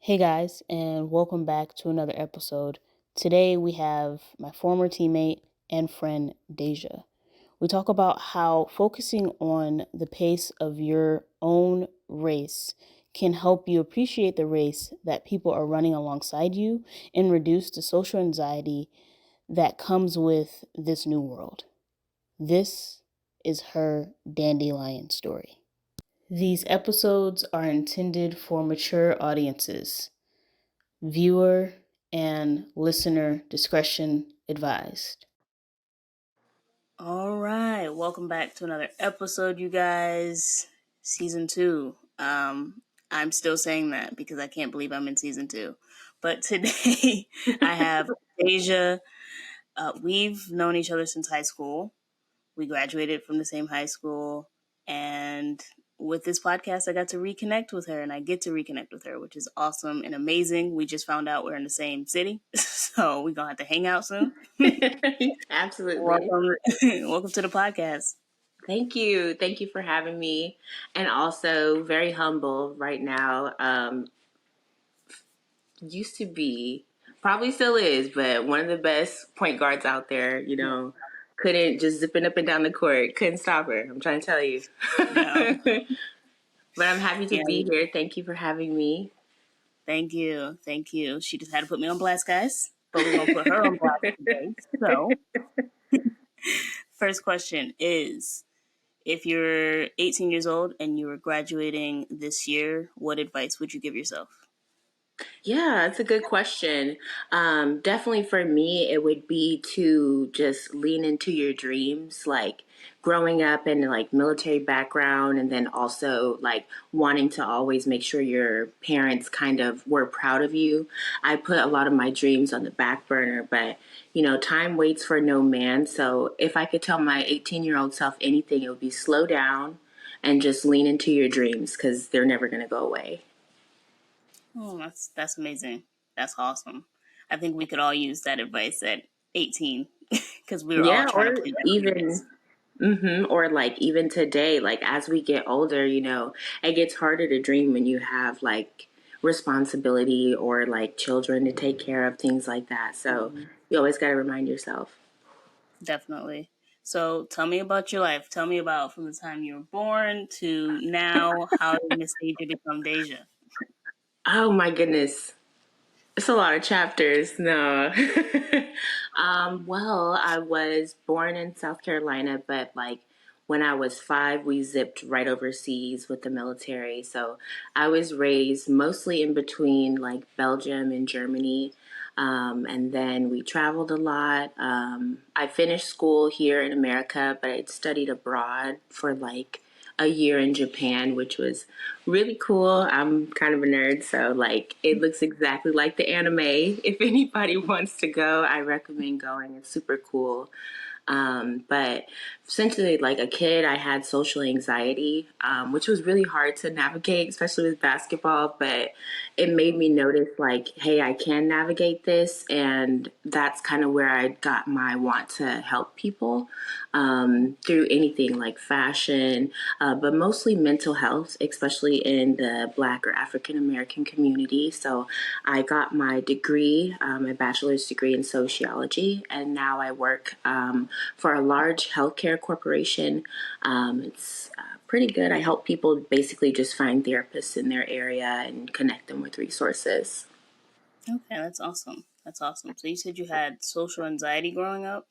Hey guys, and welcome back to another episode. Today we have my former teammate and friend Deja. We talk about how focusing on the pace of your own race can help you appreciate the race that people are running alongside you and reduce the social anxiety that comes with this new world. This is her Dandelion story. These episodes are intended for mature audiences. Viewer and listener discretion advised. All right, welcome back to another episode, you guys. Season 2. I'm still saying that because I can't believe I'm in season 2. But today I have Deja. We've known each other since high school. We graduated from the same high school, and with this podcast, I got to reconnect with her, and I get to reconnect with her, which is awesome and amazing. We just found out we're in the same city, so we're gonna have to hang out soon. Absolutely. Welcome, welcome to the podcast. Thank you. Thank you for having me. And also very humble right now. Used to be, probably still is, but one of the best point guards out there, couldn't just zipping up and down the court, couldn't stop her. I'm trying to tell you. Yeah, But I'm happy to yeah. be here. Thank you for having me. Thank you, thank you. She just had to put me on blast, guys, but we're gonna put her on blast today. So, first question is: if you're 18 years old and you were graduating this year, what advice would you give yourself? Yeah, that's a good question. Definitely for me, it would be to just lean into your dreams, like growing up in like military background and then also like wanting to always make sure your parents kind of were proud of you. I put a lot of my dreams on the back burner, but time waits for no man. So if I could tell my 18-year-old self anything, it would be slow down and just lean into your dreams because they're never going to go away. Oh, that's amazing. That's awesome. I think we could all use that advice at 18 because we were all Yeah, trying to or play that even race. or like even today, like as we get older, it gets harder to dream when you have like responsibility or like children to take care of, things like that. So Mhm. you always got to remind yourself. Definitely. So tell me about your life. Tell me about from the time you were born to now. How did Miss Deja become Deja? Oh my goodness. It's a lot of chapters. No. Well, I was born in South Carolina, but like when I was 5, we zipped right overseas with the military. So I was raised mostly in between like Belgium and Germany. And then we traveled a lot. I finished school here in America, but I'd studied abroad for like a year in Japan, which was really cool. I'm kind of a nerd, so like it looks exactly like the anime. If anybody wants to go, I recommend going. It's super cool. But essentially, like a kid, I had social anxiety, which was really hard to navigate, especially with basketball. But it made me notice, like, hey, I can navigate this. And that's kind of where I got my want to help people through anything like fashion, but mostly mental health, especially in the Black or African American community. So I got my degree, my bachelor's degree in sociology, and now I work for a large healthcare corporation. It's pretty good. I help people basically just find therapists in their area and connect them with resources. Okay, that's awesome. That's awesome. So you said you had social anxiety growing up?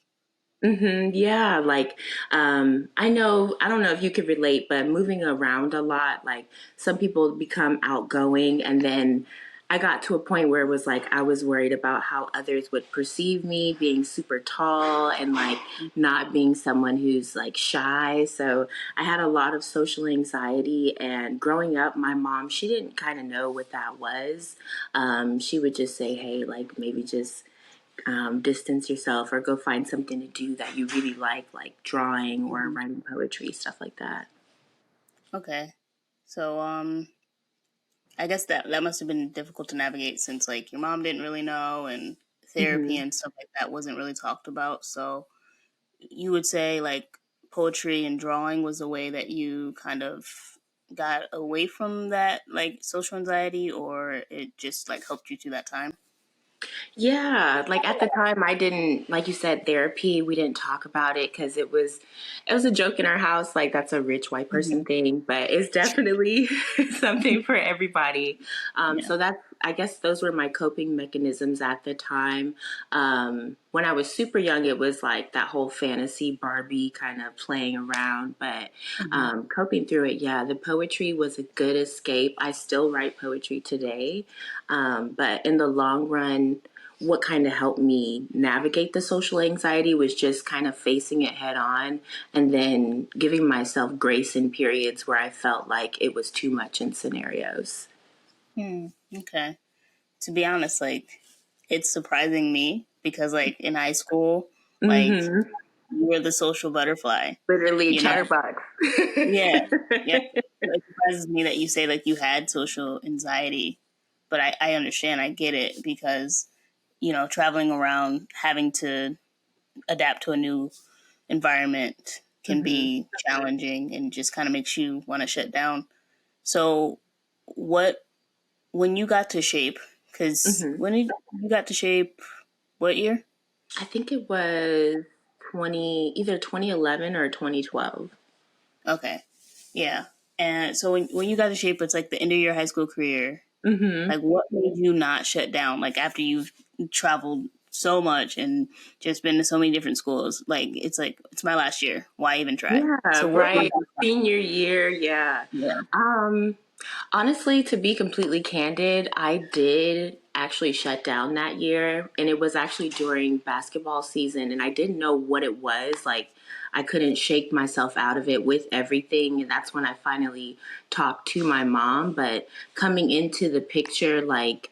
Yeah, like I don't know if you could relate, but moving around a lot, like some people become outgoing, and then I got to a point where it was like I was worried about how others would perceive me being super tall and like not being someone who's like shy. So I had a lot of social anxiety, and growing up, my mom, she didn't kind of know what that was. She would just say, "Hey, like maybe just." Distance yourself or go find something to do that you really like drawing or Mhm. writing poetry, stuff like that. Okay. So I guess that must have been difficult to navigate since like your mom didn't really know and therapy hmm and stuff like that wasn't really talked about. So you would say like poetry and drawing was a way that you kind of got away from that like social anxiety, or it just like helped you through that time? Yeah, like at the time I didn't, like you said, therapy, we didn't talk about it because it was a joke in our house, like that's a rich white person Hmm. thing, but it's definitely something for everybody. Yeah. So that's, I guess those were my coping mechanisms at the time. When I was super young, it was like that whole fantasy Barbie kind of playing around, but Hmm. coping through it, yeah, the poetry was a good escape. I still write poetry today, but in the long run, what kind of helped me navigate the social anxiety was just kind of facing it head on and then giving myself grace in periods where I felt like it was too much in scenarios. Hmm. Okay. To be honest, like it's surprising me because like in high school, like Mm-hmm. you were the social butterfly, Literally you know? chatterbox. Yeah. Yeah. It surprises me that you say like you had social anxiety, but I understand, I get it because, traveling around, having to adapt to a new environment can Hmm. be challenging and just kind of makes you want to shut down. So, what when you got to Shape? Because Hmm. when you got to Shape, what year? I think it was either 2011 or 2012. Okay, yeah. And so when you got to Shape, it's like the end of your high school career. Hmm. Like, what made you not shut down? Like after you've traveled so much and just been to so many different schools, like it's my last year. Why even try? Yeah, So what made right. you stop? Senior year, yeah. Yeah. Um, Honestly, to be completely candid, I did actually shut down that year, and it was actually during basketball season, and I didn't know what it was. Like, I couldn't shake myself out of it with everything, and that's when I finally talked to my mom. But coming into the picture, like,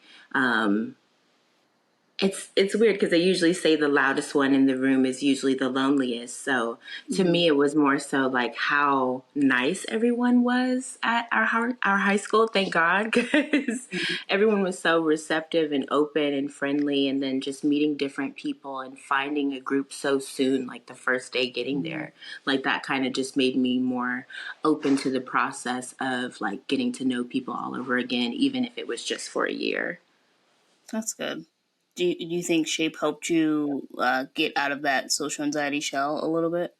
it's weird because they usually say the loudest one in the room is usually the loneliest. So to Mm-hmm. me, it was more so like how nice everyone was at our high school. Thank God, because everyone was so receptive and open and friendly. And then just meeting different people and finding a group so soon, like the first day getting Mm-hmm. there, like that kind of just made me more open to the process of like getting to know people all over again, even if it was just for a year. That's good. Do you think Shape helped you get out of that social anxiety shell a little bit?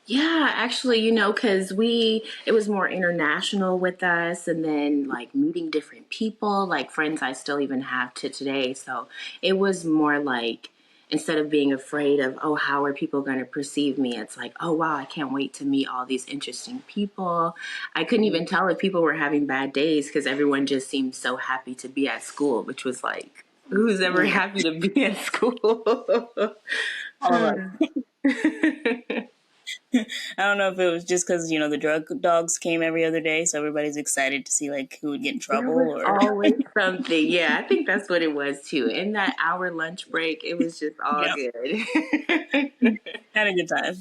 Yeah, actually, because it was more international with us and then like meeting different people, like friends I still even have to today. So it was more like instead of being afraid of, oh, how are people going to perceive me? It's like, oh, wow, I can't wait to meet all these interesting people. I couldn't Mm-hmm. even tell if people were having bad days because everyone just seemed so happy to be at school, which was like, who's ever Yeah, happy to be at school? all of us. I don't know if it was just because the drug dogs came every other day, so everybody's excited to see like who would get in There trouble, was or always something. Yeah, I think that's what it was too. In that hour lunch break, it was just all yeah, good. had a good time.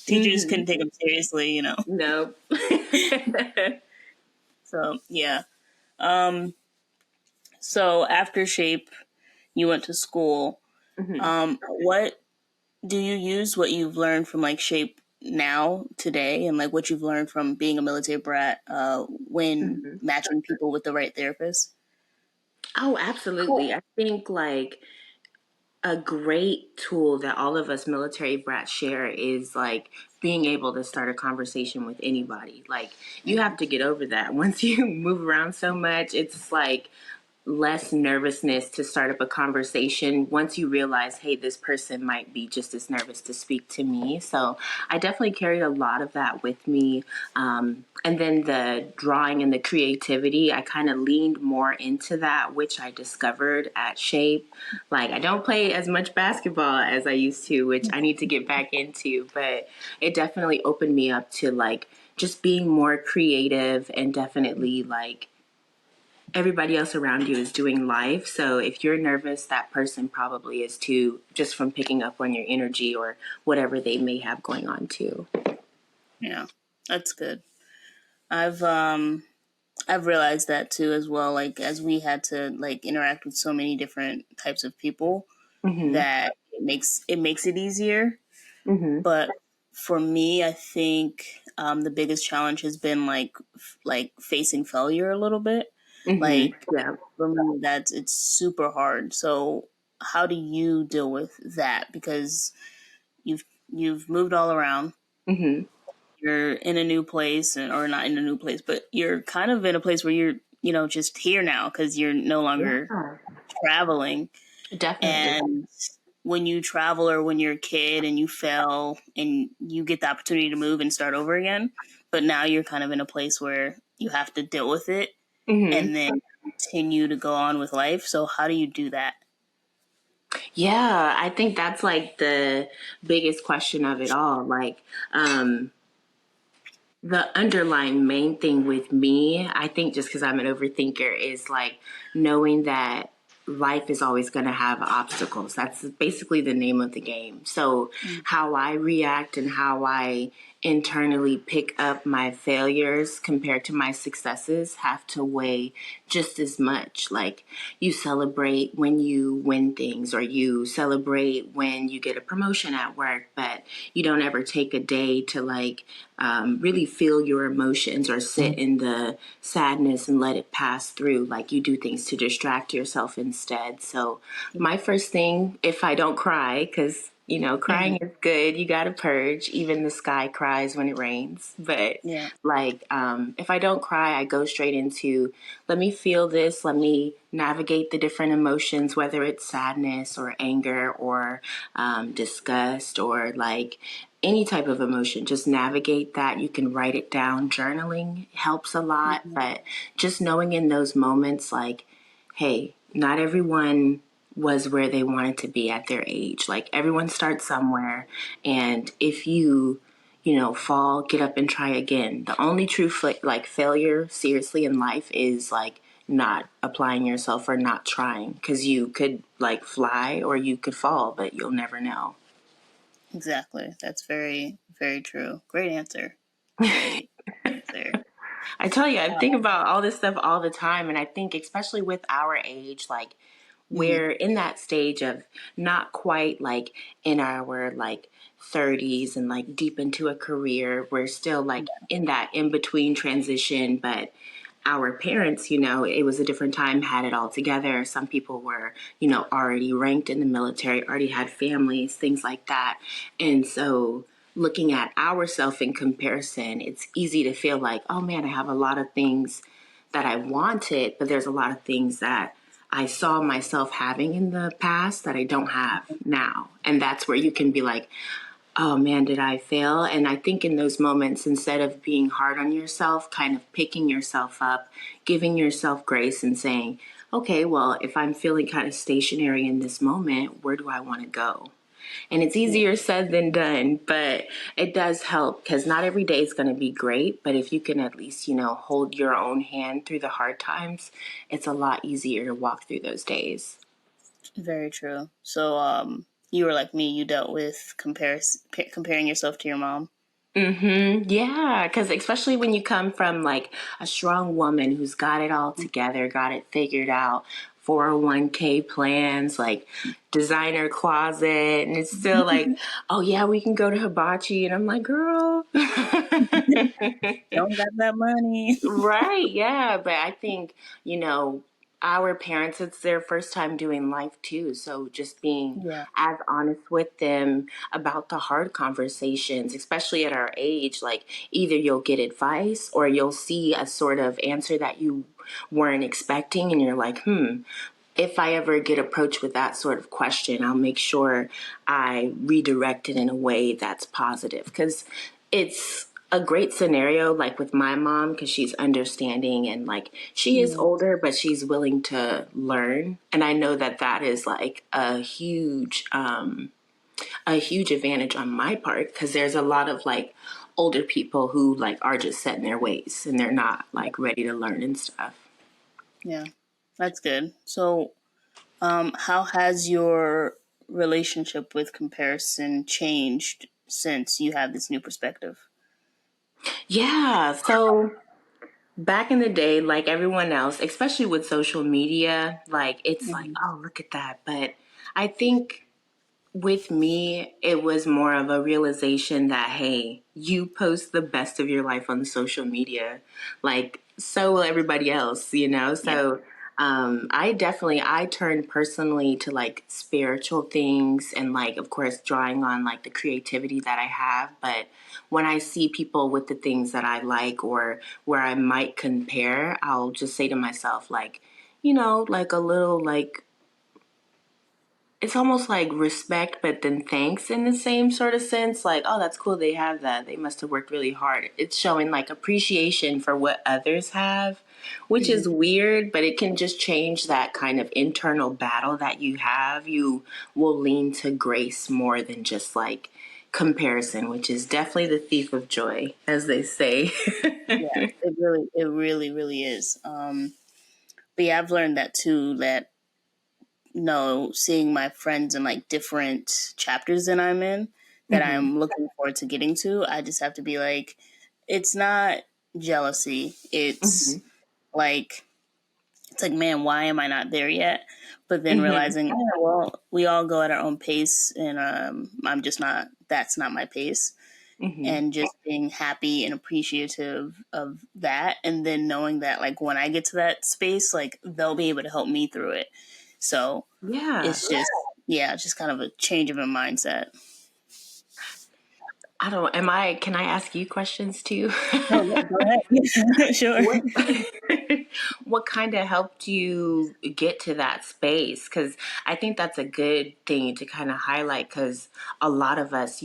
Teachers Hmm. couldn't take them seriously. Nope. So yeah. Um. So after Shape, you went to school. Hmm. What do you use? What you've learned from like Shape now today, and like what you've learned from being a military brat, when Hmm. matching people with the right therapist? Oh, absolutely. I think like a great tool that all of us military brats share is like being able to start a conversation with anybody. Like you have to get over that. Once you move around so much, it's like less nervousness to start up a conversation once you realize, hey, this person might be just as nervous to speak to me. So I definitely carried a lot of that with me. And then the drawing and the creativity, I kind of leaned more into that, which I discovered at Shape. Like, I don't play as much basketball as I used to, which I need to get back into, but it definitely opened me up to like just being more creative and definitely like everybody else around you is doing life. So if you're nervous, that person probably is too, just from picking up on your energy or whatever they may have going on too. Yeah, that's good. I've um I've realized that too as well. Like as we had to like interact with so many different types of people, Hmm. that it makes it easier. Hmm. But For me, I think the biggest challenge has been like facing failure a little bit. Mm-hmm. Like Yeah. for me, that's it's super hard. So how do you deal with that? Because you've moved all around. Mm-hmm. You're in a new place, or not in a new place, but you're kind of in a place where you're just here now because you're no longer Yeah, traveling. definitely. And when you travel or when you're a kid and you fail and you get the opportunity to move and start over again, but now you're kind of in a place where you have to deal with it Mm-hmm. and then continue to go on with life. So how do you do that? Yeah, I think that's like the biggest question of it all. Like, the underlying main thing with me, I think just because I'm an overthinker, is like knowing that life is always going to have obstacles. That's basically the name of the game. So, how I react and how I internally pick up my failures compared to my successes have to weigh just as much. Like, you celebrate when you win things, or you celebrate when you get a promotion at work, but you don't ever take a day to like really feel your emotions or sit in the sadness and let it pass through. Like, you do things to distract yourself instead. So, my first thing, if I don't cry, because crying Mm-hmm. is good. You got to purge. Even the sky cries when it rains. But Yeah. like, if I don't cry, I go straight into, let me feel this. Let me navigate the different emotions, whether it's sadness or anger or disgust or like any type of emotion. Just navigate that. You can write it down. Journaling helps a lot. Mm-hmm. But just knowing in those moments, like, hey, not everyone was where they wanted to be at their age. Like, everyone starts somewhere. And if you fall, get up and try again. The only true like failure seriously in life is like not applying yourself or not trying, because you could like fly or you could fall, but you'll never know. Exactly. That's very, very true. Great answer. Great answer. I tell you, I think about all this stuff all the time. And I think, especially with our age, like, Mhm. we're in that stage of not quite like in our like 30s and like deep into a career. We're still like in that in between transition, but our parents, it was a different time, had it all together. Some people were, already ranked in the military, already had families, things like that. And so looking at ourselves in comparison, it's easy to feel like, oh man, I have a lot of things that I wanted, but there's a lot of things that I saw myself having in the past that I don't have now. And that's where you can be like, oh man, did I fail? And I think in those moments, instead of being hard on yourself, kind of picking yourself up, giving yourself grace and saying, okay, well, if I'm feeling kind of stationary in this moment, where do I want to go? And it's Yeah. easier said than done, but it does help, because not every day is going to be great. But if you can at least, hold your own hand through the hard times, it's a lot easier to walk through those days. Very true. So, you were like me. You dealt with comparing yourself to your mom. Yeah, because especially when you come from like a strong woman who's got it all together, got it figured out, 401k plans, like designer closet, and it's still like, oh yeah, we can go to hibachi, and I'm like, girl. Don't got that money. Right, yeah. But I think, our parents, it's their first time doing life too. So just being Yeah. as honest with them about the hard conversations, especially at our age, like, either you'll get advice or you'll see a sort of answer that you weren't expecting. And you're like, if I ever get approached with that sort of question, I'll make sure I redirect it in a way that's positive. Because it's a great scenario, like with my mom, because she's understanding and like she is Mm, older, but she's willing to learn. And I know that that is like a huge advantage on my part, because there's a lot of like older people who like are just set in their ways and they're not like ready to learn and stuff. yeah, that's good. So, how has your relationship with comparison changed since you have this new perspective? Yeah. So back in the day, like everyone else, especially with social media, like it's like, Hmm. oh, look at that. But I think With me, it was more of a realization that, hey, you post the best of your life on social media. Like, so will everybody else, you know? Yeah. So, I turned personally to like spiritual things and like, of course, drawing on like the creativity that I have. But when I see people with the things that I like or where I might compare, I'll just say to myself, like, like a little like it's almost like respect, but then thanks in the same sort of sense. Like, oh, that's cool. They have that. They must have worked really hard. It's showing like appreciation for what others have, which is Mhm. weird, but it can just change that kind of internal battle that you have. You will lean to grace more than just like comparison, which is definitely the thief of joy, as they say. Yeah, it really is. But yeah, I've learned that too. That no, seeing my friends in like different chapters than I'm in, that hmm I'm looking forward to getting to. I just have to be like, it's not jealousy. hmm Like it's like, man, why am I not there yet? But then hmm realizing, oh, well, we all go at our own pace, and I'm just not. That's not my pace. hmm And just being happy and appreciative of that, and then knowing that like when I get to that space, like they'll be able to help me through it. So Yeah. it's just yeah, just kind of a change of a mindset. I don't, can I ask you questions too? Oh yeah, go ahead. Sure. What what kind of helped you get to that space? Because I think that's a good thing to kind of highlight. Because a lot of us,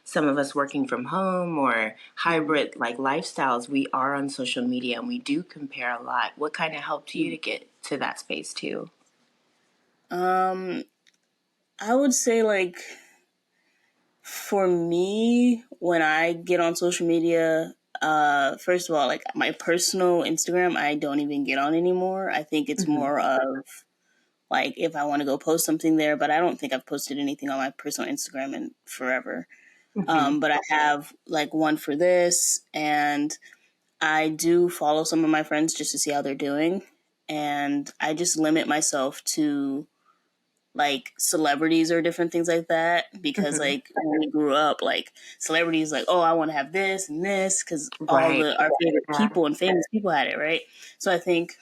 some of us working from home or hybrid like lifestyles, we are on social media and we do compare a lot. What kind of helped you to get to that space too? um I would say like for me, when I get on social media, first of all, like my personal Instagram, I don't even get on anymore. I think it's hmm more of like if I want to go post something there, but I don't think I've posted anything on my personal Instagram in forever. hmm But I have like one for this, and I do follow some of my friends just to see how they're doing. And I just limit myself to like celebrities or different things like that because hmm like when we grew up, like celebrities like, oh, I want to have this and this because all Right. the our favorite Yeah. people and famous people had it, right? So I think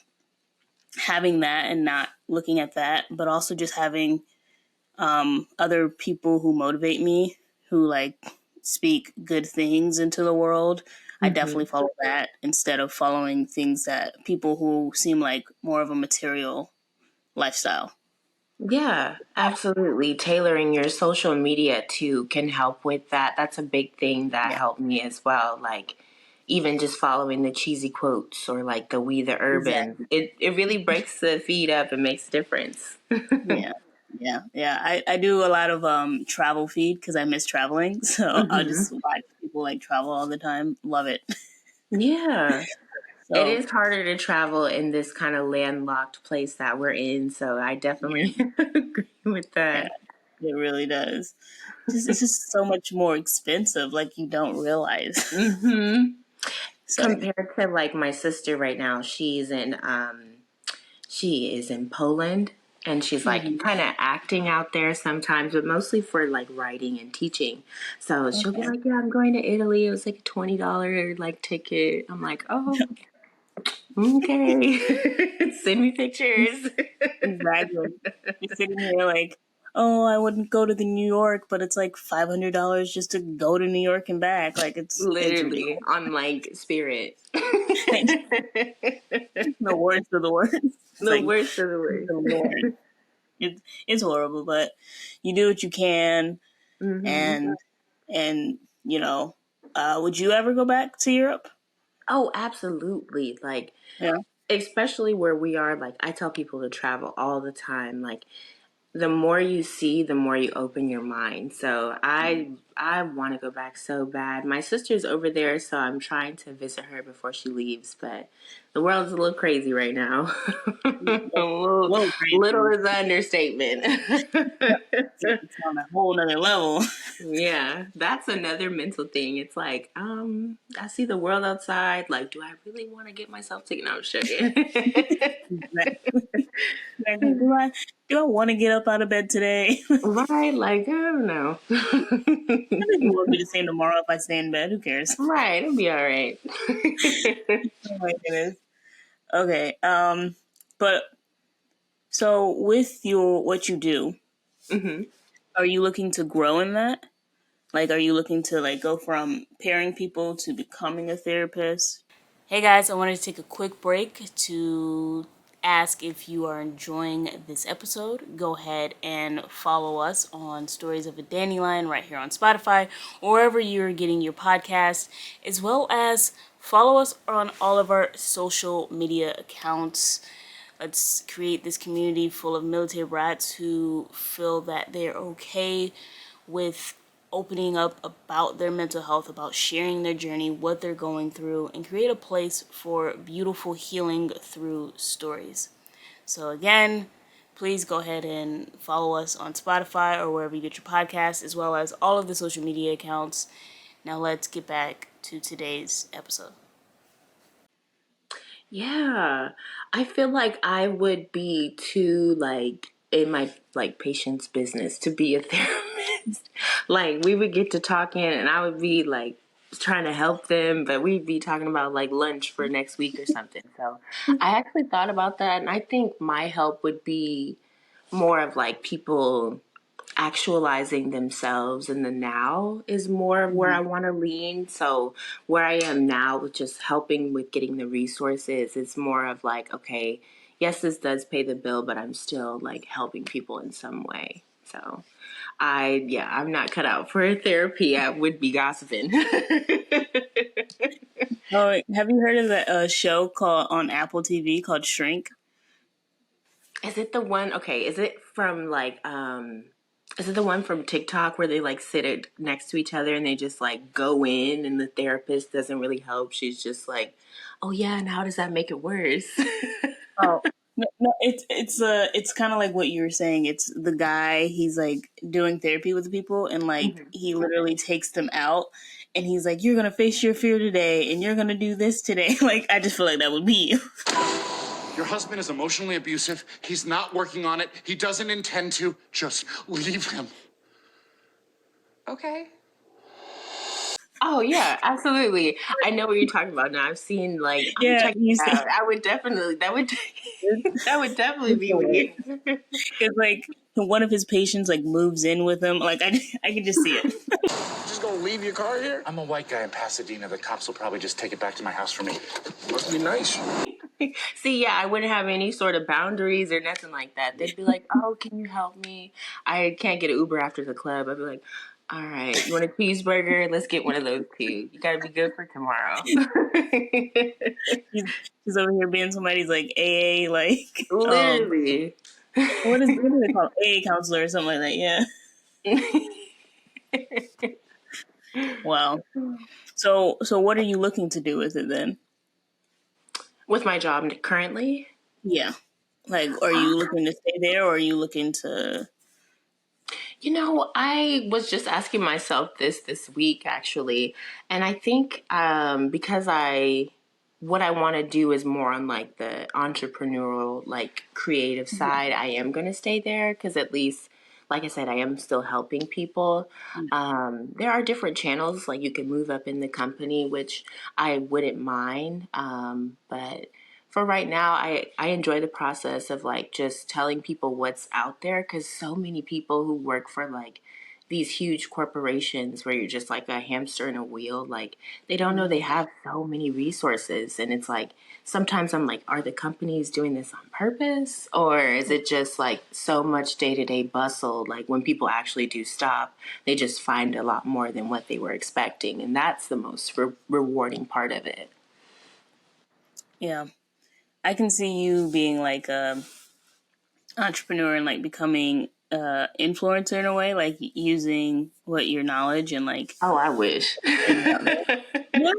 having that and not looking at that, but also just having other people who motivate me, who like speak good things into the world. I hmm definitely follow that instead of following things that people who seem like more of a material lifestyle. Yeah, absolutely. Tailoring your social media too can help with that. That's a big thing that Yeah, helped me as well. Like even just following the cheesy quotes or like the We the Urban. exactly. It really breaks the feed up and makes a difference. Yeah. Yeah. I do a lot of travel feed because I miss traveling. So I'll hmm just watch people like travel all the time. Love it. Yeah. It So is harder to travel in this kind of landlocked place that we're in, so I yeah, definitely agree with yeah, that. it really does. Just it's just so much more expensive, like you don't realize. hmm So Compared to like my sister right now, she is in Poland and she's like mhm. kind of acting out there sometimes, but mostly for like writing and teaching. So she'll be Okay. like, "Yeah, I'm going to Italy. It was like a $20 like ticket." I'm like, "Oh, okay. Send me pictures." Exactly. You're sitting here like, oh, I wouldn't go to the New York, but it's like $500 just to go to New York and back. Like it's Literally ridiculous. on like Spirit. The worst of the worst. It's The like worst of the the worst. Lord. It's horrible, but you do what you can, hmm and and you know, would you ever go back to Europe? Oh, absolutely. Like Yeah. especially where we are, like I tell people to travel all the time. Like the more you see, the more you open your mind. So I I want to go back so bad. My sister's over there, so I'm trying to visit her before she leaves. But the world's a little crazy right now. a little, Whoa, little crazy. is an understatement. It's on a whole nother level. Yeah, that's another mental thing. It's like, I see the world outside. Like, do I really want to get myself taken out shaking? Exactly. Do I want to get up out of bed today? I Right? Like, I don't know. think it will be the same tomorrow if I stay in bed. Who cares? Right, it'll be all right. Oh my goodness. Okay. But so with your what you do, hmm are you looking to grow in that? Like, are you looking to like go from pairing people to becoming a therapist? Hey guys, I wanted to take a quick break to ask if you are enjoying this episode. Go ahead and follow us on Stories of a Dandelion right here on Spotify or wherever you're getting your podcast, as well as follow us on all of our social media accounts. Let's create this community full of military brats who feel that they're okay with opening up about their mental health, about sharing their journey, what they're going through, and create a place for beautiful healing through stories. So, again, please go ahead and follow us on Spotify or wherever you get your podcasts, as well as all of the social media accounts. Now, let's get back to today's episode. Yeah, I feel like I would be too like in my like patient's business to be a therapist. Like we would get to talking and I would be like trying to help them, but we'd be talking about like lunch for next week or something. So I actually thought about that and I think my help would be more of like people actualizing themselves in the now is more of where I Mhm. want to lean. So where I am now with just helping with getting the resources, it's more of like, okay, yes, this does pay the bill, but I'm still like helping people in some way. So I'm not cut out for therapy. I would be gossiping. Oh, have you heard of that show called on Apple TV called Shrink? Is it the one? Okay, is it the one from TikTok where they like sit it next to each other and they just like go in and the therapist doesn't really help. She's just like, "Oh yeah, and how does that make it worse?" Oh no, no, it's kind of like what you were saying. It's the guy. He's like doing therapy with the people, and like Mhm. he literally takes them out, and he's like, "You're gonna face your fear today, and you're gonna do this today." Like I just feel like that would be you. Your husband is emotionally abusive. He's not working on it. He doesn't intend to. Just leave him. Okay. Oh yeah, absolutely. I know what you're talking about now. I've seen like I'm Yeah, checking you it see, out. I would definitely that would that would definitely it's be hilarious. me. Because like one of his patients like moves in with him. Like I can just see it. Just gonna leave your car here? I'm a white guy in Pasadena. The cops will probably just take it back to my house for me. Must be nice. See, yeah, I wouldn't have any sort of boundaries or nothing like that. They'd be like, "Oh, can you help me? I can't get an Uber after the club." I'd be like, "All right, you want a cheeseburger? Let's get one of those too. You gotta be good for tomorrow." He's, he's over here being somebody's like AA like Literally. what do they call it? AA counselor or something like that. Yeah. Wow. So what are you looking to do with it then? With my job currently, Yeah. Like, are you looking to stay there or are you looking to? I was just asking myself this week actually, and I think because I what I want to do is more on like the entrepreneurial, like creative side. I am going to stay there because at least, like I said, I am still helping people. There are different channels, like you can move up in the company, which I wouldn't mind. But for right now, I enjoy the process of like just telling people what's out there because so many people who work for like these huge corporations where you're just like a hamster in a wheel, like they don't know they have so many resources. And it's like sometimes I'm like, are the companies doing this on purpose? Or is it just like so much day to day bustle? Like when people actually do stop, they just find a lot more than what they were expecting. And that's the most rewarding part of it. Yeah. I can see you being like a entrepreneur and like becoming influencer in a way, like using what your knowledge and like Oh, I wish. things out there. Yeah,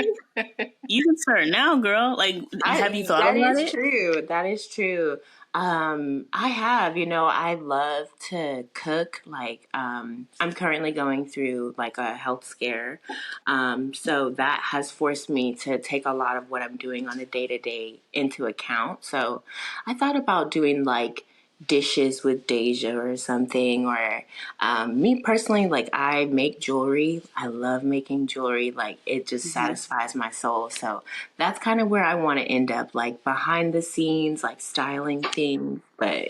you can start now, girl. Like, have you thought That about is it? true. That is true. I have, I love to cook. Like, I'm currently going through like a health scare. So that has forced me to take a lot of what I'm doing on a day to day into account. So I thought about doing like dishes with Deja or something, or me personally, like I make jewelry. I love making jewelry. Like it just Hmm. satisfies my soul. So that's kind of where I want to end up, like behind the scenes, like styling things. But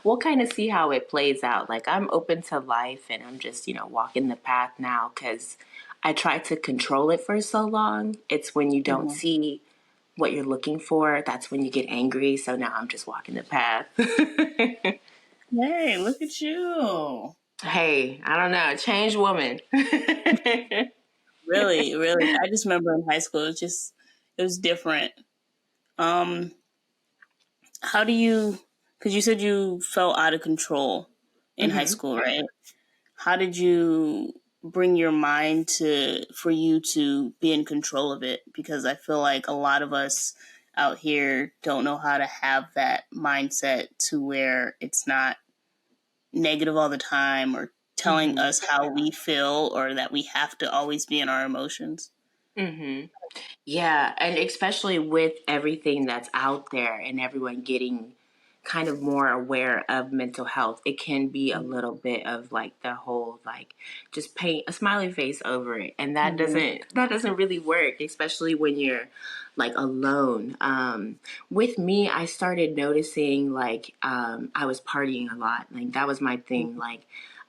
we'll kind of see how it plays out. Like I'm open to life and I'm just, walking the path now because I tried to control it for so long. It's when you don't Hmm. see what you're looking for, that's when you get angry. So now I'm just walking the path. Hey, look at you. Hey, I don't know, changed woman. Really, really. I just remember in high school, it was different. Um, how do you, because you said you felt out of control in high Hmm. school, right? How did you bring your mind for you to be in control of it? Because I feel like a lot of us out here don't know how to have that mindset to where it's not negative all the time or telling Hmm. us how we feel or that we have to always be in our emotions. Hmm. Yeah, and especially with everything that's out there and everyone getting kind of more aware of mental health, it can be a little bit of like the whole like just paint a smiley face over it, and Mm-hmm. that doesn't really work, especially when you're like alone. With me, I started noticing like I was partying a lot. Like that was my thing. Like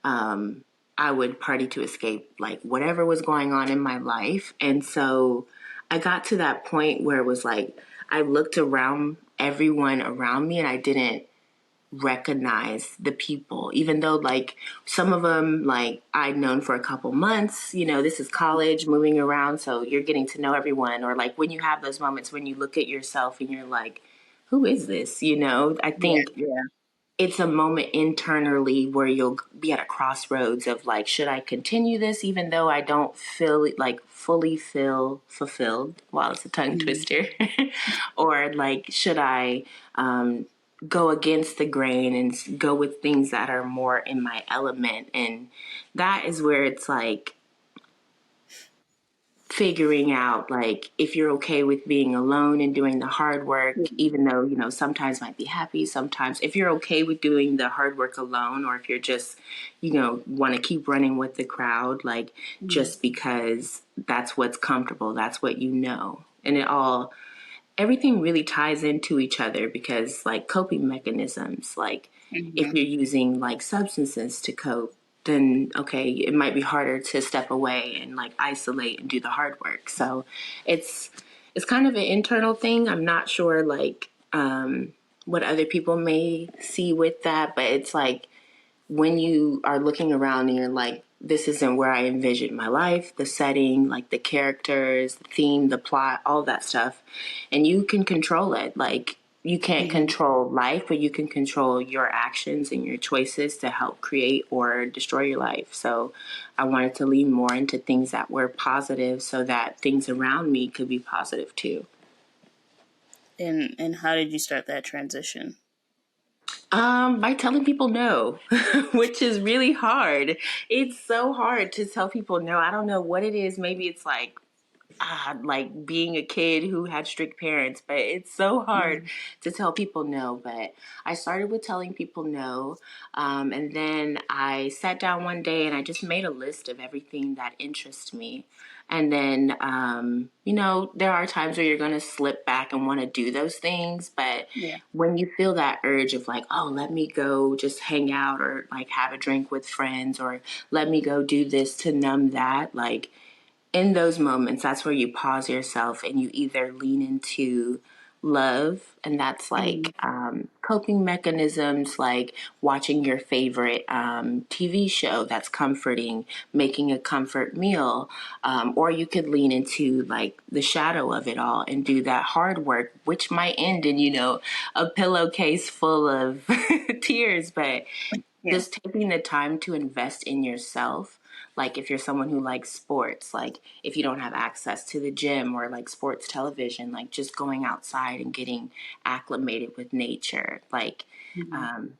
um, I would party to escape like whatever was going on in my life, and so I got to that point where it was like I looked around everyone around me and I didn't recognize the people, even though like some of them like I'd known for a couple months. This is college, moving around, so you're getting to know everyone. Or like when you have those moments when you look at yourself and you're like, who is this? I Yeah, think yeah. it's a moment internally where you'll be at a crossroads of like, should I continue this even though I don't feel like fully feel fulfilled? While it's a tongue Mm-hmm. twister. Or like, should I go against the grain and go with things that are more in my element? And that is where it's like figuring out like if you're okay with being alone and doing the hard work, even though sometimes might be happy, sometimes if you're okay with doing the hard work alone, or if you're just want to keep running with the crowd, like Mm-hmm. just because that's what's comfortable, that's what and everything really ties into each other, because like coping mechanisms, like if Mm-hmm. you're using like substances to cope, then okay, it might be harder to step away and like isolate and do the hard work. So it's it's kind of an internal thing. I'm not sure like what other people may see with that, but it's like when you are looking around and you're like, this isn't where I envisioned my life, the setting, like the characters, the theme, the plot, all that stuff. And you can control it. Like, you can't Mm-hmm. control life, but you can control your actions and your choices to help create or destroy your life. So I wanted to lean more into things that were positive so that things around me could be positive too. And how did you start that transition? By telling people no, which is really hard. It's so hard to tell people no. I don't know what it is. Maybe it's like being a kid who had strict parents, but it's so hard Mm-hmm. to tell people no. But I started with telling people no. And then I sat down one day and I just made a list of everything that interests me. And then, there are times where you're going to slip back and want to do those things. But Yeah. when you feel that urge of like, oh, let me go just hang out or like have a drink with friends, or let me go do this to numb that, like, in those moments, that's where you pause yourself and you either lean into love, and that's Mm-hmm. like coping mechanisms, like watching your favorite TV show that's comforting, making a comfort meal, or you could lean into like the shadow of it all and do that hard work, which might end in, a pillowcase full of tears, but Yeah. just taking the time to invest in yourself. Like if you're someone who likes sports, like if you don't have access to the gym or like sports television, like just going outside and getting acclimated with nature. Like Mhm. um,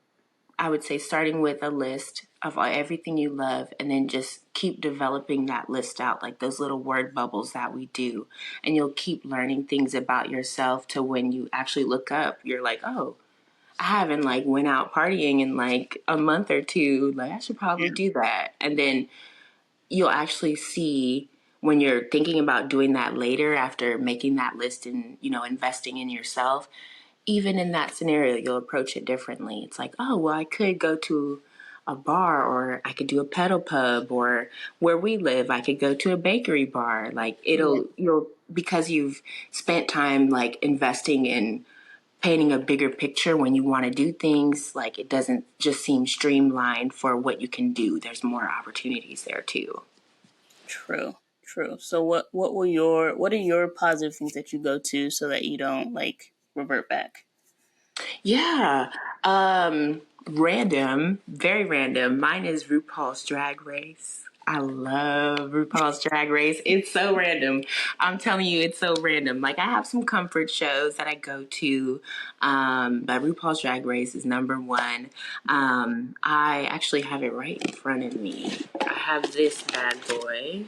I would say starting with a list of everything you love and then just keep developing that list out, like those little word bubbles that we do. And you'll keep learning things about yourself to when you actually look up, you're like, oh, I haven't like went out partying in like a month or two. Like I should probably Yeah. do that. And then you'll actually see when you're thinking about doing that later after making that list and, investing in yourself, even in that scenario, you'll approach it differently. It's like, oh, well, I could go to a bar or I could do a pedal pub or where we live, I could go to a bakery bar. Like Yeah. because you've spent time like investing in painting a bigger picture when you want to do things, like it doesn't just seem streamlined for what you can do. There's more opportunities there too. True. True. So what are your positive things that you go to so that you don't like revert back? Yeah. Random, very random. Mine is RuPaul's Drag Race. I love RuPaul's Drag Race. It's so random. I'm telling you, it's so random. Like I have some comfort shows that I go to, but RuPaul's Drag Race is number one. I actually have it right in front of me. I have this bad boy,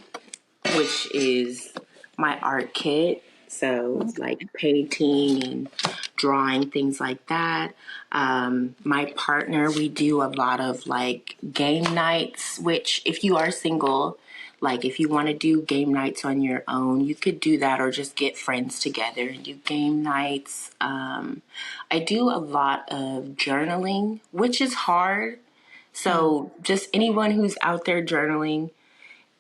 which is my art kit. So, like painting and drawing, things like that. My partner, we do a lot of like game nights, which, if you are single, like if you want to do game nights on your own, you could do that or just get friends together and do game nights. I do a lot of journaling, which is hard. Mm. So, just anyone who's out there journaling,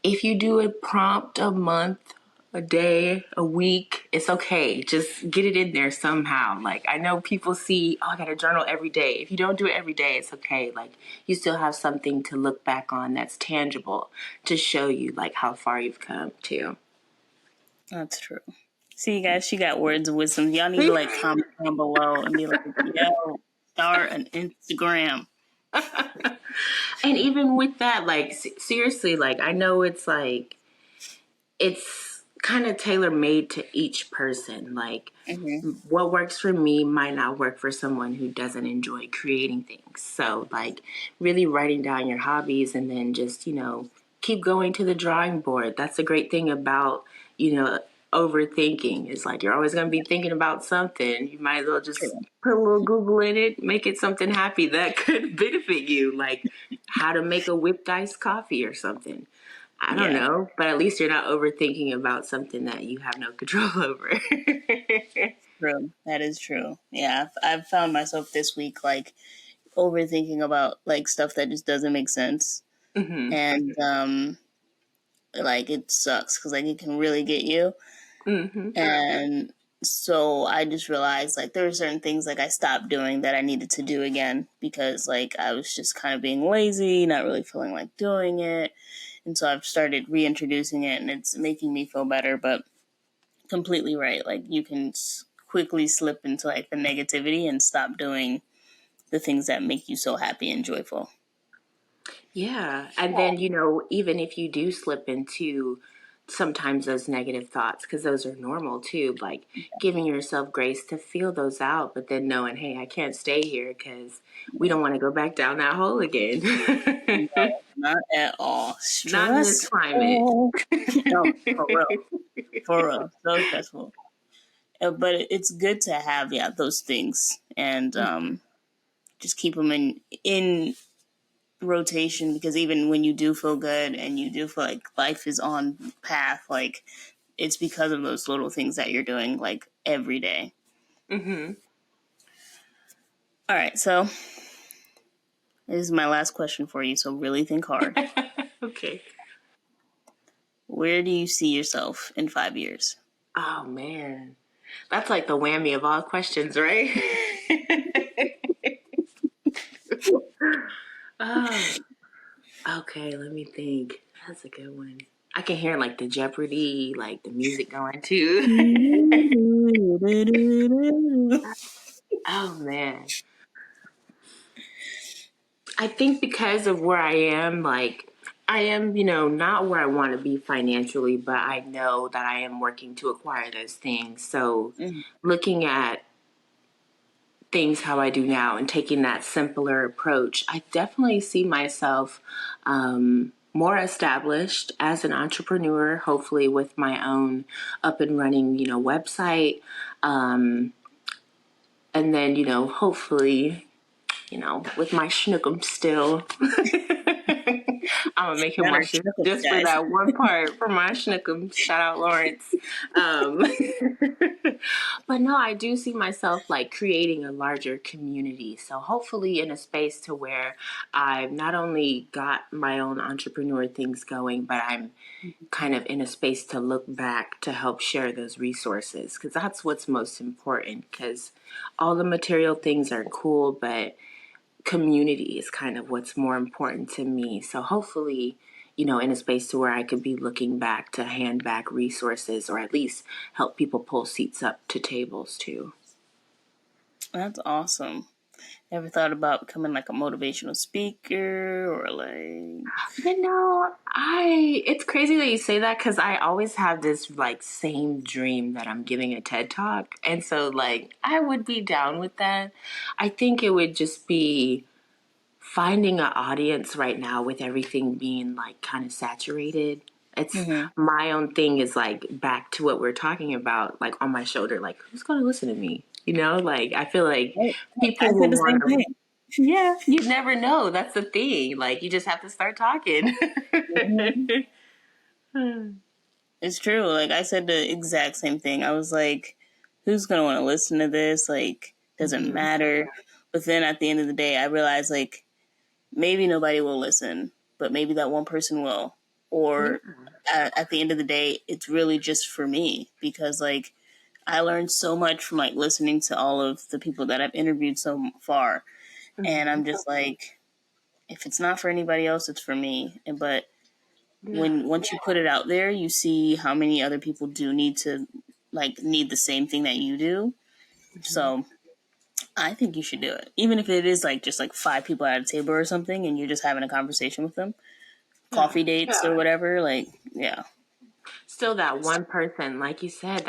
if you do a prompt a month, a day, a week, it's okay. Just get it in there somehow. Like I know people see, oh, I got to journal every day. If you don't do it every day, it's okay. Like you still have something to look back on that's tangible to show you like how far you've come too. That's true. See, you guys, she got words of wisdom. Y'all need to like comment down below and be like, yo, start an Instagram. And even with that, like seriously, like I know it's like it's kind of tailor made to each person. Like Hmm. what works for me might not work for someone who doesn't enjoy creating things. So, like, really writing down your hobbies and then just, keep going to the drawing board. That's the great thing about, overthinking. It's like you're always going to be thinking about something. You might as well just True. put a little Google in it, make it something happy that could benefit you, like how to make a whipped iced coffee or something. I don't Yeah, know, but at least you're not overthinking about something that you have no control over. true. That is true. Yeah, I've found myself this week like overthinking about like stuff that just doesn't make sense, hmm and like it sucks because like it can really get you. hmm And so I just realized like there were certain things like I stopped doing that I needed to do again because like I was just kind of being lazy, not really feeling like doing it. And so I've started reintroducing it and it's making me feel better, but completely right. Like you can quickly slip into like the negativity and stop doing the things that make you so happy and joyful. Yeah. And then, even if you do slip into sometimes those negative thoughts, because those are normal too, like giving yourself grace to feel those out, but then knowing, hey, I can't stay here because we don't want to go back down that hole again. No, not at all. Not in this climate. Stressful. No, for real. For real. So stressful. But it's good to have, yeah, those things and just keep them in rotation because even when you do feel good and you do feel like life is on path, like it's because of those little things that you're doing like every day. hmm All right, so this is my last question for you. So really think hard. Okay. Where do you see yourself in 5 years? Oh, man. That's like the whammy of all questions, right? Oh, okay, let me think. That's a good one. I can hear like the Jeopardy, like the music going too. Oh man. I think because of where I am, like, I am, not where I want to be financially, but I know that I am working to acquire those things. So Mhm. looking at things how I do now and taking that simpler approach, I definitely see myself more established as an entrepreneur, hopefully with my own up and running, website. Um, and then, hopefully, with my schnookum still. I'm gonna make him Not our work Schnuckles, just for guys. that one part for my schnookum. Shout out Lawrence. Um, but no, I do see myself like creating a larger community. So hopefully in a space to where I've not only got my own entrepreneur things going, but I'm kind of in a space to look back to help share those resources because that's what's most important because all the material things are cool, but community is kind of what's more important to me. So hopefully, in a space to where I could be looking back to hand back resources or at least help people pull seats up to tables too. That's awesome. Ever thought about becoming like a motivational speaker or like? I it's crazy that you say that because I always have this like same dream that I'm giving a TED talk. And so like I would be down with that. I think it would just be finding an audience right now with everything being like kind of saturated. It's Mm-hmm. my own thing is like back to what we're talking about, like on my shoulder, like who's going to listen to me? Like I feel like Right. I people said will the want same to. thing. Yeah, you never know. That's the thing. Like you just have to start talking. Mhm. It's true. Like I said the exact same thing. I was like, who's gonna want to listen to this? Like, doesn't Hmm. matter. But then at the end of the day, I realized like maybe nobody will listen, but maybe that one person will. Yeah. Or at the end of the day, it's really just for me because like I learned so much from like listening to all of the people that I've interviewed so far, and Hmm. I'm just like, if it's not for anybody else, it's for me. And but Yeah. when once you put it out there, you see how many other people do need the same thing that you do. Hmm. So I think you should do it, even if it is like just like five people at a table or something, and you're just having a conversation with them, Yeah. coffee dates or whatever. Like, yeah, Still that one person, like you said,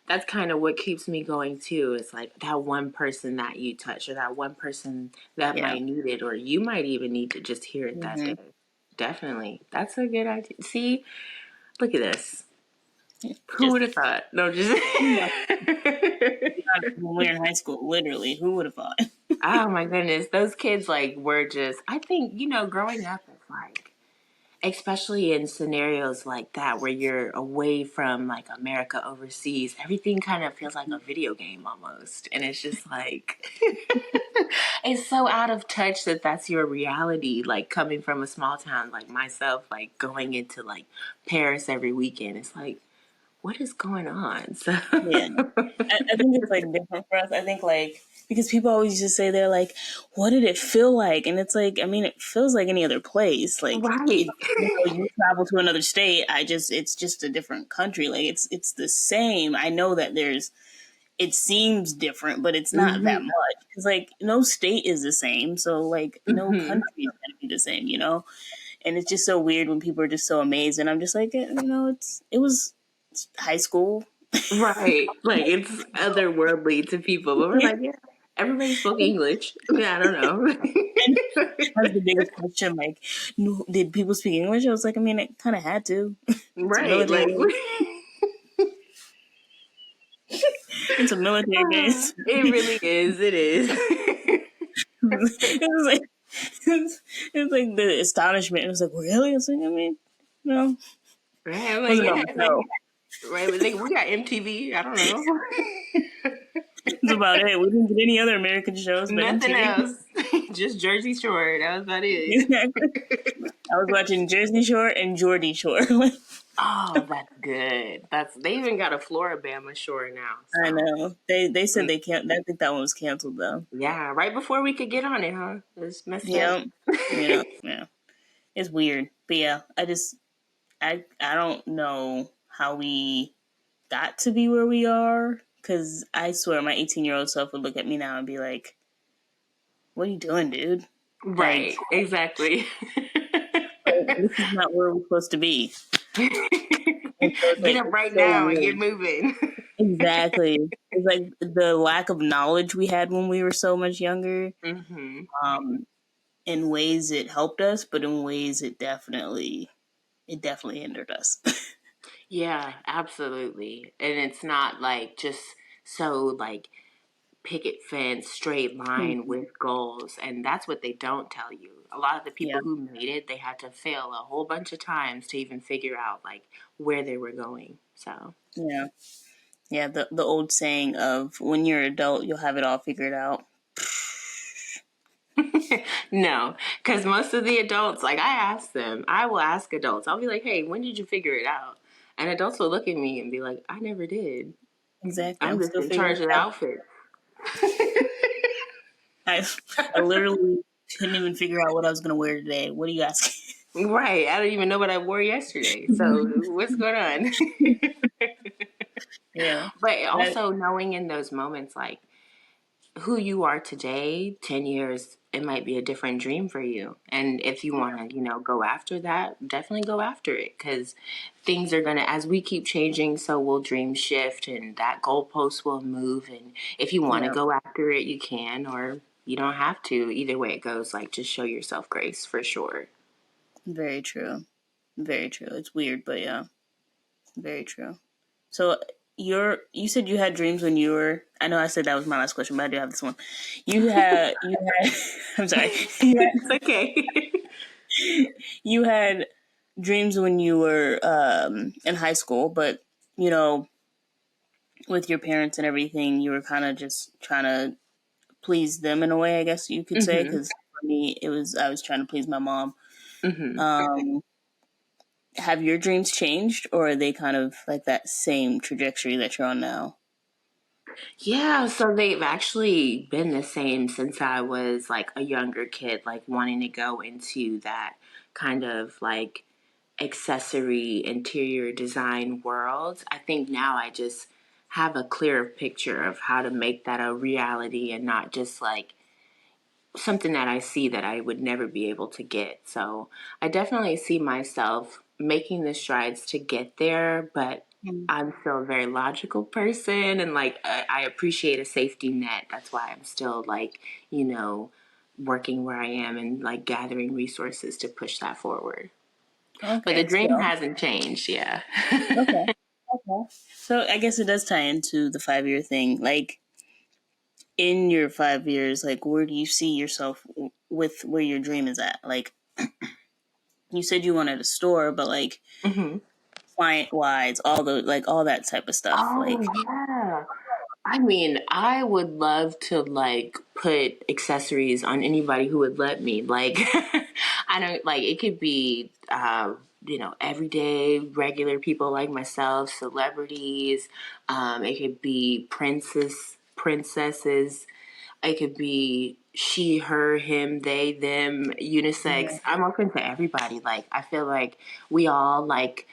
that's kind of what keeps me going too. It's like that one person that you touch or that one person that yeah, might need it or you might even need to just hear it that hmm day. Definitely. That's a good idea. See, look at this. Who just would have thought? No, just when we were in high school, literally, who would have thought? Oh my goodness. Those kids like were just I think, growing up it's like especially in scenarios like that where you're away from like America overseas, everything kind of feels like a video game almost. And it's just like, it's so out of touch that that's your reality. Like coming from a small town like myself, like going into like Paris every weekend. It's like, what is going on? So, Yeah, I think it's like different for us. I think like because people always just say they're like, "What did it feel like?" And it's like, I mean, it feels like any other place. Like right. you travel to another state, it's just a different country. Like it's the same. I know that it seems different, but it's not that Hmm. much because like no state is the same. So like no Hmm. country is gonna be the same, you know. And it's just so weird when people are just so amazed, and I'm just like, it's high school. Right. Like it's otherworldly to people, but we're like, yeah, everybody spoke English. Yeah, I don't know. That's the biggest question. Like, no, did people speak English? I was like, I mean, it kind of had to. It's a Right. military Like base. It's a military base. it really is. It is. It was like, it was like the astonishment. It was like, really? I was like, I mean, no, it Right. I'm like, wasn't about yeah, like myself. right, but like, we got MTV. I don't know. It's about it. We didn't get any other American shows but Nothing MTV. else. Just Jersey Shore. That was about it. Exactly. I was watching Jersey Shore and Geordie Shore. Oh, that's good. That's they even got a Floribama Shore now. I So know. They said they can't. I think that one was canceled though. yeah, right before we could get on it, huh? It's messed up. Yeah. Yeah. It's weird, but yeah, I don't know how we got to be where we are because I swear my 18-year-old self would look at me now and be like, "What are you doing, dude?" Like, Right, exactly. this is not where we're supposed to be. And so it's Get like up it's right so now and get weird. moving. Exactly. It's like the lack of knowledge we had when we were so much younger. Hmm. Um, in ways it helped us, but in ways it definitely hindered us. Yeah, absolutely. And it's not like just so like picket fence, straight line Mhm. with goals. And that's what they don't tell you. A lot of the Yeah, people who made it, they had to fail a whole bunch of times to even figure out like where they were going. So, yeah, yeah. The old saying of when you're an adult, you'll have it all figured out. no, because most of the adults, like I ask them, I will ask adults, I'll be like, hey, when did you figure it out? And adults will look at me and be like, I never did. Exactly. I'm I'm just still in figuring charge of the it out. outfit. I I literally couldn't even figure out what I was gonna wear today. What are you asking? Right. I don't even know what I wore yesterday. So what's going on? Yeah. But That, also knowing in those moments, like who you are today, 10 years, it might be a different dream for you. And if you want to, go after that, definitely go after it because things are going to, as we keep changing, so will dreams shift and that goalpost will move. And if you want to yeah. go after it, you can, or you don't have to. Either way it goes, like just show yourself grace for sure. Very true. Very true. It's weird, but yeah, very true. So you said you had dreams when you were. I know I said that was my last question, but I do have this one. You had. I'm sorry. It's okay. You had dreams when you were in high school, but you know, with your parents and everything, you were kind of just trying to please them in a way, I guess you could say. Hmm. Because for me, it was I was trying to please my mom. Hmm. Um, have your dreams changed, or are they kind of like that same trajectory that you're on now? Yeah, so they've actually been the same since I was like a younger kid, like wanting to go into that kind of like accessory interior design world. I think now I just have a clearer picture of how to make that a reality and not just like something that I see that I would never be able to get. So I definitely see myself making the strides to get there, but Mm. I'm still a very logical person and like I appreciate a safety net. That's why I'm still like, working where I am and like gathering resources to push that forward. But the Okay, dream still hasn't changed, yeah. okay. Okay. So I guess it does tie into the 5 year thing. Like in your 5 years, like where do you see yourself with where your dream is at? Like you said you wanted a store, but like Hmm. client wise, all that type of stuff. Oh Like yeah. I mean, I would love to like put accessories on anybody who would let me. Like, I don't like it could be, everyday regular people like myself, celebrities. It could be princesses. It could be she, her, him, they, them, unisex. I'm open to everybody. Like I feel like we all like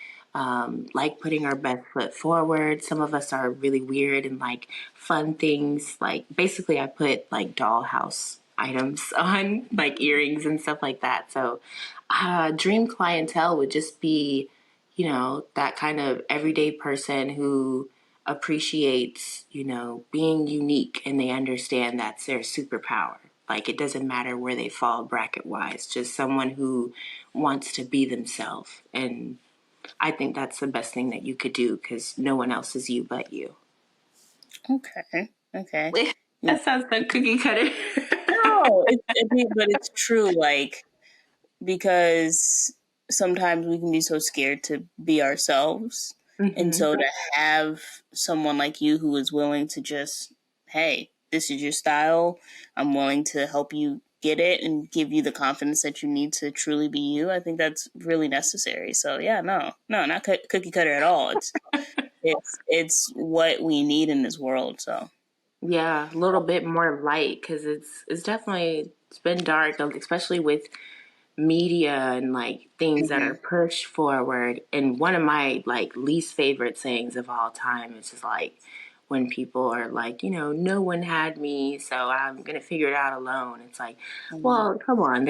putting our best foot forward. Some of us are really weird and like fun things. Like basically, I put like dollhouse items on, like earrings and stuff like that. So, dream clientele would just be, that kind of everyday person who appreciates, being unique and they understand that's their superpower. Like it doesn't matter where they fall bracket wise, just someone who wants to be themselves. And I think that's the best thing that you could do because no one else is you but you. okay, okay. Yeah. That sounds like cookie cutter. No, but it's true. Like because sometimes we can be so scared to be ourselves. And Hmm. so to have someone like you who is willing to just, hey, this is your style. I'm willing to help you get it and give you the confidence that you need to truly be you. I think that's really necessary. So yeah, no, not cookie cutter at all. It's what we need in this world. So Yeah, a little bit more light because it's been dark, especially with media and like things that are mhm. pushed forward. And one of my like least favorite sayings of all time is just like when people are like, no one had me, so I'm gonna figure it out alone. It's like, Mhm. well, come on,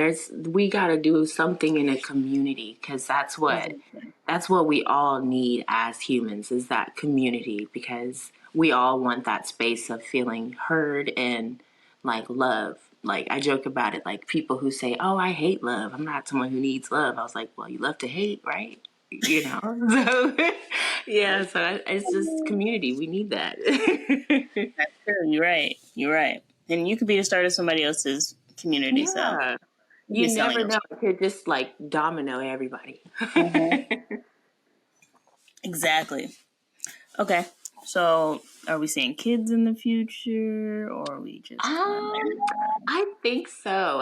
we got to do something in a community, because Exactly. that's what we all need as humans, is that community, because we all want that space of feeling heard and like love. Like, I joke about it, like people who say, "Oh, I hate love. I'm not someone who needs love." I was like, "Well, you love to hate, right?" So yeah, so it's just community. We need that. That's true. You're right. You're right. And you could be the start of somebody else's community, so Yeah. you'll be You selling never know. those. It could just like domino everybody. Mhm. Exactly. Okay. So, are we seeing kids in the future, or are we just kind of Um, I think so.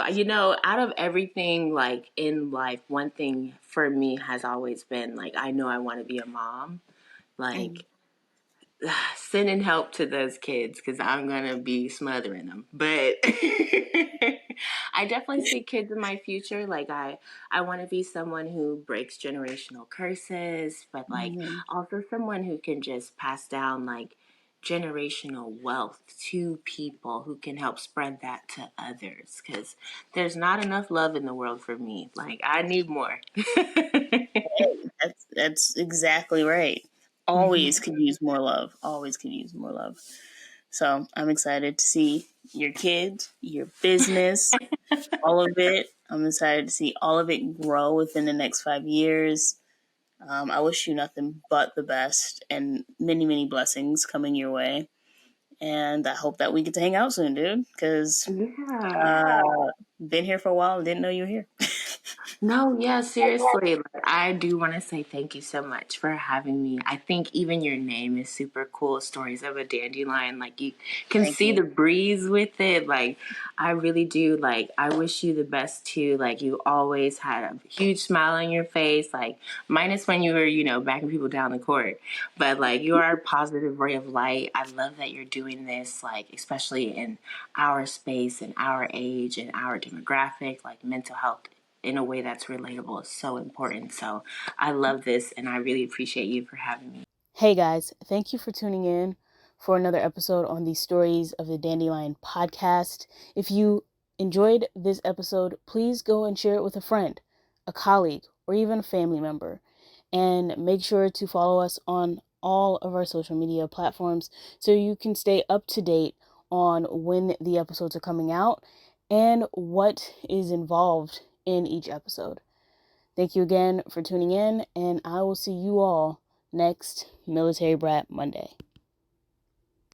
Out of everything like in life, one thing for me has always been like, I know I want to be a mom. like, Like, sending help to those kids, because I'm gonna be smothering them. But I definitely see kids in my future. Like, I want to be someone who breaks generational curses, but like mhm. also someone who can just pass down like generational wealth to people, who can help spread that to others. Because there's not enough love in the world for me. Like, I need more. That's exactly right. Always Mhm. could use more love. Always could use more love. So I'm excited to see your kids, your business, all of it. I'm excited to see all of it grow within the next 5 years. I wish you nothing but the best and many, many blessings coming your way. And I hope that we get to hang out soon, dude. Because Yeah. uh, been here for a while and didn't know you were here. No, yeah, seriously. Like, I do want to say thank you so much for having me. I think even your name is super cool. Stories of a Dandelion. Like, you can Thank see you. the breeze with it. Like, I really do. Like, I wish you the best too. Like, you always had a huge smile on your face. Like, minus when you were, backing people down the court. But like, you are a positive ray of light. I love that you're doing this, like, especially in our space and our age and our demographic, like mental health in a way that's relatable is so important. So I love this, and I really appreciate you for having me. Hey guys, thank you for tuning in for another episode on the Stories of the Dandelion podcast. If you enjoyed this episode, please go and share it with a friend, a colleague, or even a family member. And make sure to follow us on all of our social media platforms so you can stay up to date on when the episodes are coming out and what is involved in each episode. Thank you again for tuning in, and I will see you all next Military Brat Monday.